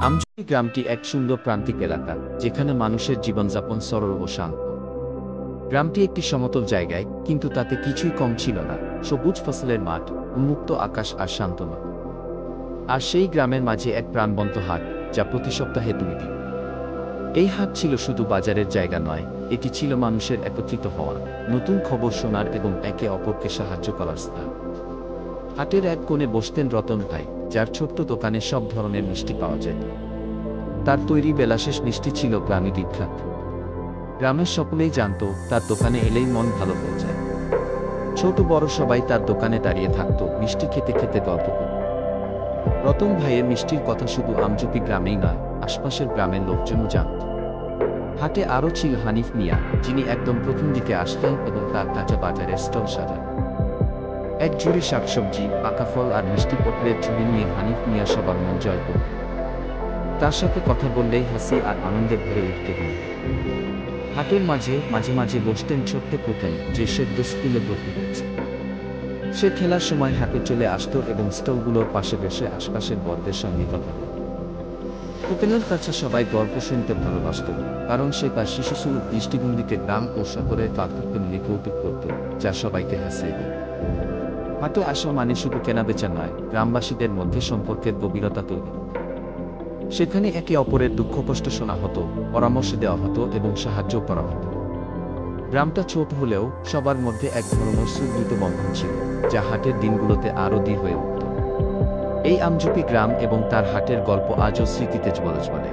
আমজুপি গ্রামটি এক সুন্দর প্রান্তিক এলাকা, যেখানে মানুষের জীবনযাপন সরল ও শান্ত। গ্রামটি একটি সমতল জায়গায়, কিন্তু তাতে কিছুই কম ছিল না। সবুজ ফসলের মাঠ, উন্মুক্ত আকাশ আর শান্তনা। আর সেই গ্রামের মাঝে এক প্রাণবন্ত হাট, যা প্রতি সপ্তাহে 2 দিন। এই হাট ছিল শুধু বাজারের জায়গা নয়, এটি ছিল মানুষের একত্রিত হওয়া, নতুন খবর শোনার এবং একে অপরকে সাহায্য করার স্থান। হাটের এক কোণে বসতেন রতন ভাই, যার ছোট্ট দোকানে সব ধরনের মিষ্টি পাওয়া যেত। তার তৈরি বেলাশেষ মিষ্টি ছিল গ্রামে বিখ্যাত। গ্রামের সকলেই জানত, তার দোকানে এলেই মন ভালো হয়ে যায়। ছোট বড় সবাই তার দোকানে দাঁড়িয়ে থাকতো, মিষ্টি খেতে খেতে গল্প করত। রতন ভাইয়ের মিষ্টির কথা শুধু আমজুপি গ্রামেই নয়, আশপাশের গ্রামের লোকজনও জানত। হাটে আরও ছিল হানিফ মিয়া, যিনি একদম প্রথম দিকে আসতেন এবং তার কাঁচা বাজারের স্টল সাজান। এক ঝুড়ি শাকসবজি, পাকা ফল আর মিষ্টি পটলের ঝুড়ি নিয়ে হানিফ মিয়া সবার মন জয় করতেন। তার সাথে কথা বললেই হাসি আর আনন্দে ভরে উঠত ঘুম। হাটের মাঝে মাঝে মাঝে বসতেন ছোট্ট পুতুল, যে সদ্য স্কুলে ভর্তি হয়েছে। সে খেলার সময় হাতে চলে আসতো এবং স্টলগুলোর পাশে বসে আশপাশের বড়দের সঙ্গে কথা বলত। পুতুলের কাছে সবাই গল্প শুনতে ভালোবাসত, কারণ সে তার শিশুসুলভ দৃষ্টিভঙ্গিতে গ্রাম ও শহরের পার্থক্য নিয়ে কৌতুক করত, যা সবাইকে হাসিয়ে দিত। হাটে আসা মানে শুধু কেনাবেচা নয়, গ্রামবাসীদের মধ্যে সম্পর্কের গভীরতা তৈরি। সেখানে একে অপরের দুঃখ কষ্ট শোনা হতো, পরামর্শ দেওয়া হতো এবং সাহায্য করা হতো। গ্রামটা ছোট হলেও সবার মধ্যে এক ধরনের সুদৃঢ় বন্ধন ছিল, যা হাটের দিনগুলোতে আরও দৃঢ় হয়ে উঠত। এই আমজুপি গ্রাম এবং তার হাটের গল্প আজও স্মৃতিতে বলে চলে।